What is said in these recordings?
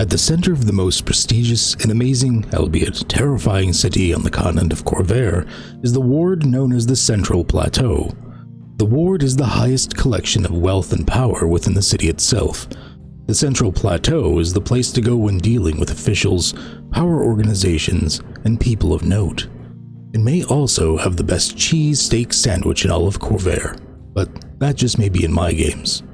At the center of the most prestigious and amazing, albeit terrifying city on the continent of Corvair is the ward known as the Central Plateau. The ward is the highest collection of wealth and power within the city itself. The Central Plateau is the place to go when dealing with officials, power organizations, and people of note. It may also have the best cheese steak sandwich in all of Corvair, but that just may be in my games.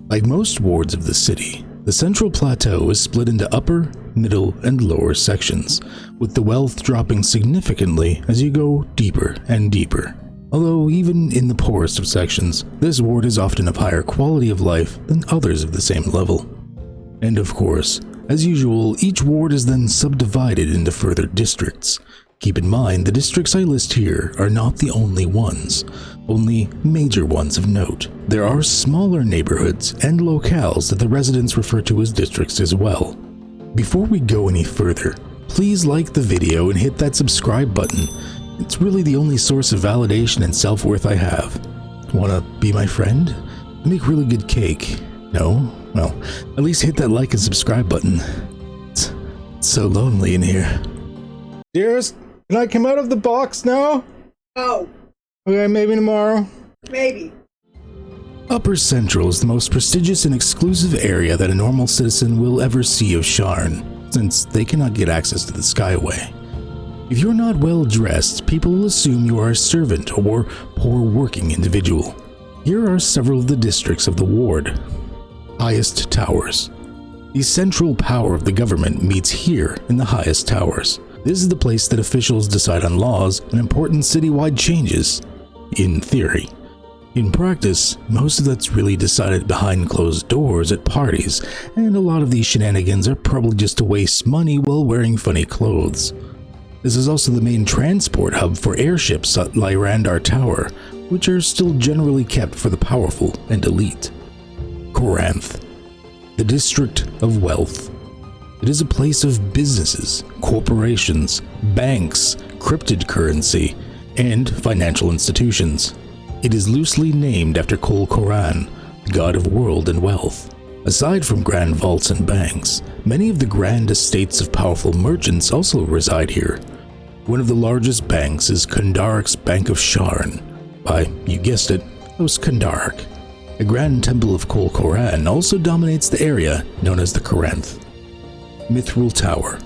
Like most wards of the city, the Central Plateau is split into upper, middle, and lower sections, with the wealth dropping significantly as you go deeper and deeper. Although even in the poorest of sections, this ward is often of higher quality of life than others of the same level. And of course, as usual, each ward is then subdivided into further districts. Keep in mind, the districts I list here are not the only ones, only major ones of note. There are smaller neighborhoods and locales that the residents refer to as districts as well. Before we go any further, please like the video and hit that subscribe button. It's really the only source of validation and self-worth I have. Wanna be my friend? I make really good cake. No? Well, at least hit that like and subscribe button. It's so lonely in here. Dearest, can I come out of the box now? Oh, Okay, maybe tomorrow. maybe. Upper Central is the most prestigious and exclusive area that a normal citizen will ever see of Sharn, since they cannot get access to the Skyway. If you're not well dressed, people will assume you are a servant or poor working individual. Here are several of the districts of the ward. Highest Towers. The central power of the government meets here in the highest towers. This is the place that officials decide on laws and important citywide changes, in theory. In practice, most of that's really decided behind closed doors at parties, and a lot of these shenanigans are probably just to waste money while wearing funny clothes. This is also the main transport hub for airships that lie around our tower, which are still generally kept for the powerful and elite. Corinth, the District of Wealth. It is a place of businesses, corporations, banks, cryptid currency, and financial institutions. It is loosely named after Kol Koran, the god of world and wealth. Aside from grand vaults and banks, many of the grand estates of powerful merchants also reside here. One of the largest banks is Kundarik's Bank of Sharn. By, you guessed it, House Kundarik. A grand temple of Kol Koran also dominates the area known as the Corinth. MITHRIL Tower,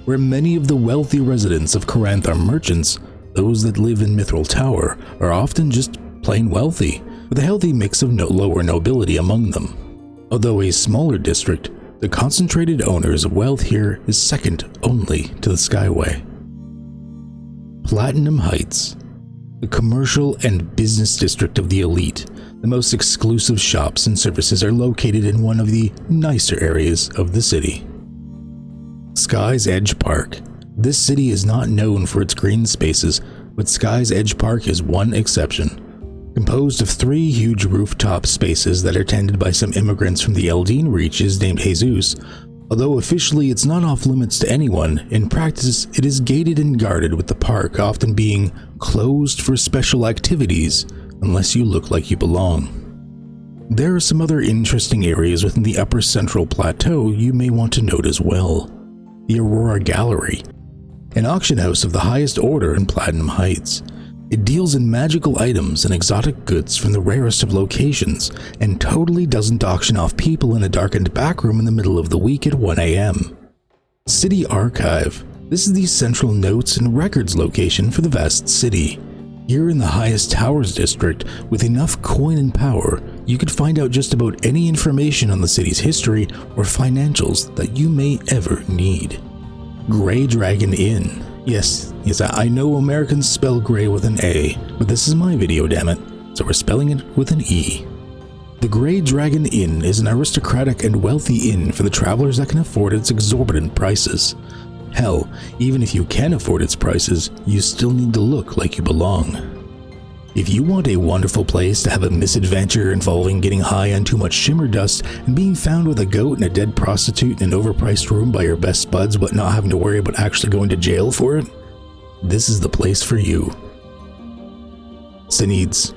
where many of the wealthy residents of Corinth are merchants. Those that live in MITHRIL Tower are often just plain wealthy, with a healthy mix of lower nobility among them. Although a smaller district, the concentrated owners of wealth here is second only to the Skyway. Platinum Heights, the commercial and business district of the elite. The most exclusive shops and services are located in one of the nicer areas of the city. SKYSEDGE Park. This city is not known for its green spaces, but SKYSEDGE Park is one exception. Composed of 3 huge rooftop spaces that are tended by some immigrants from the Eldine reaches named Jesus. Although officially it's not off limits to anyone, in practice it is gated and guarded, with the park often being closed for special activities unless you look like you belong. There are some other interesting areas within the Upper Central Plateau you may want to note as well. The AURORA Gallery, an auction house of the highest order in Platinum Heights. It deals in magical items and exotic goods from the rarest of locations, and totally doesn't auction off people in a darkened backroom in the middle of the week at 1 AM. City Archive. This is the central notes and records location for the vast city. Here in the highest towers district, with enough coin and power, you could find out just about any information on the city's history or financials that you may ever need. Grey Dragon Inn. Yes, I know Americans spell grey with an A, but this is my video, damn it, so we're spelling it with an E. The Grey Dragon Inn is an aristocratic and wealthy inn for the travelers that can afford its exorbitant prices. Hell, even if you can afford its prices, you still need to look like you belong. If you want a wonderful place to have a misadventure involving getting high on too much shimmer dust and being found with a goat and a dead prostitute in an overpriced room by your best buds but not having to worry about actually going to jail for it, this is the place for you. SANNID'S,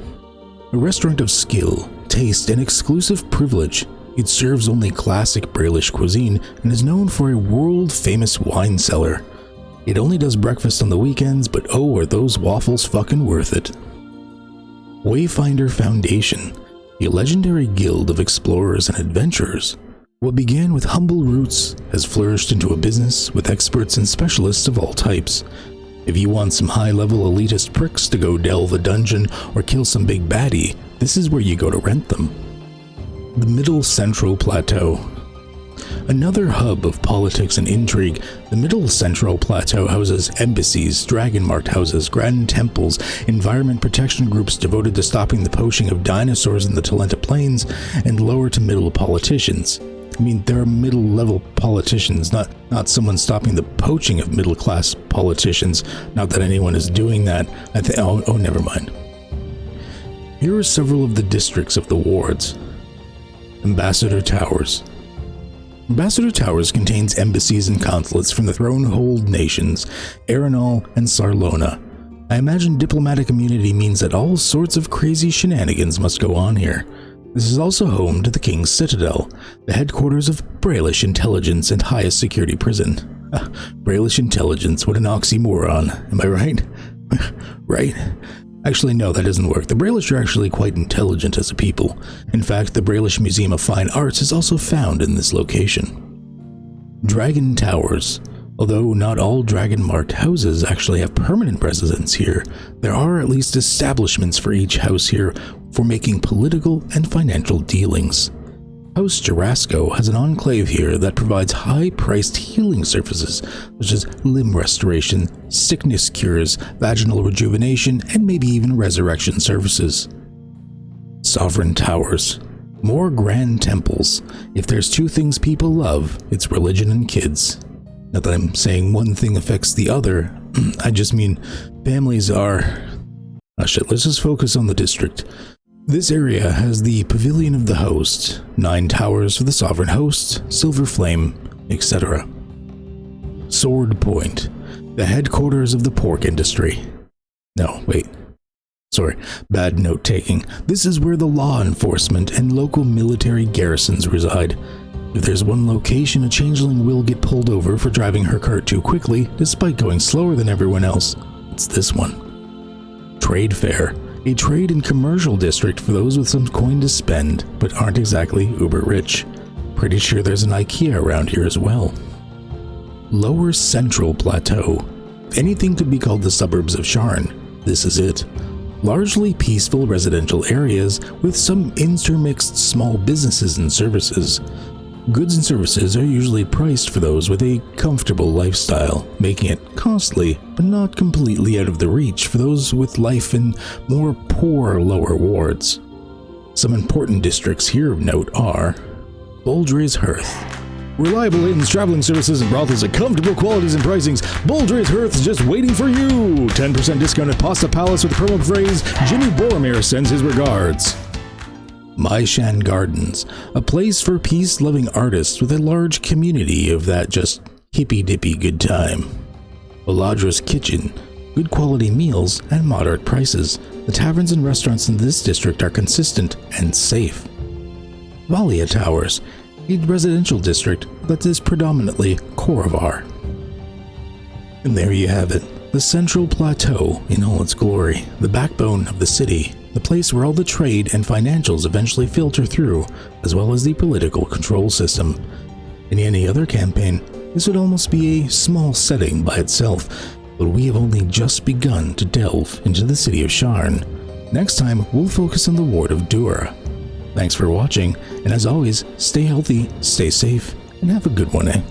a restaurant of skill, taste, and exclusive privilege. It serves only classic British cuisine and is known for a world-famous wine cellar. It only does breakfast on the weekends, but oh, are those waffles fucking worth it. Wayfinder Foundation, a legendary guild of explorers and adventurers. What began with humble roots has flourished into a business with experts and specialists of all types. If you want some high-level elitist pricks to go delve a dungeon or kill some big baddie, this is where you go to rent them. The Middle Central Plateau. Another hub of politics and intrigue, the Middle Central Plateau houses embassies, dragon-marked houses, grand temples, environment protection groups devoted to stopping the poaching of dinosaurs in the Talenta Plains, and lower to middle politicians. I mean, there are middle-level politicians, not someone stopping the poaching of middle-class politicians. Not that anyone is doing that. Oh, never mind. Here are several of the districts of the wards. Ambassador Towers. Ambassador Towers contains embassies and consulates from the Thronehold nations, Arenal and Sarlona. I imagine diplomatic immunity means that all sorts of crazy shenanigans must go on here. This is also home to the King's Citadel, the headquarters of Brailish Intelligence and highest security prison. Brailish Intelligence, what an oxymoron, am I right? Right? Actually, no, that doesn't work. The Brailish are actually quite intelligent as a people. In fact, the Brailish Museum of Fine Arts is also found in this location. Dragon Towers. Although not all dragon-marked houses actually have permanent residence here, there are at least establishments for each house here for making political and financial dealings. House Jarasco has an enclave here that provides high-priced healing services such as limb restoration, sickness cures, vaginal rejuvenation, and maybe even resurrection services. Sovereign Towers. More grand temples. If there's two things people love, it's religion and kids. Not that I'm saying one thing affects the other, I just mean families are... Oh shit, let's just focus on the district. This area has the Pavilion of the Host, 9 towers for the Sovereign Host, Silver Flame, etc. Sword Point, the headquarters of the pork industry. No, wait. Sorry, bad note-taking. This is where the law enforcement and local military garrisons reside. If there's one location a changeling will get pulled over for driving her cart too quickly, despite going slower than everyone else, it's this one. Trade Fair, a trade and commercial district for those with some coin to spend, but aren't exactly uber rich. Pretty sure there's an IKEA around here as well. Lower Central Plateau. If anything could be called the suburbs of Sharn, this is it. Largely peaceful residential areas with some intermixed small businesses and services. Goods and services are usually priced for those with a comfortable lifestyle, making it costly but not completely out of the reach for those with life in more poor lower wards. Some important districts here of note are BOLDREI'S HEARTH. Reliable inns, traveling services, and brothels at comfortable qualities and pricings. BOLDREI'S HEARTH is just waiting for you! 10% discount at Pasta Palace with the promo phrase, Jimmy BOROMIR sends his regards. MYSHAN Gardens, a place for peace-loving artists with a large community of that just hippy-dippy good time. OLLADRA'S Kitchen, good quality meals and moderate prices. The taverns and restaurants in this district are consistent and safe. VALLIA Towers, a residential district that is predominantly Korovar. And there you have it, the Central Plateau in all its glory, the backbone of the city, the place where all the trade and financials eventually filter through, as well as the political control system. In any other campaign, this would almost be a small setting by itself, but we have only just begun to delve into the city of Sharn. Next time, we'll focus on the ward of DURA. Thanks for watching, and as always, stay healthy, stay safe, and have a good one, eh?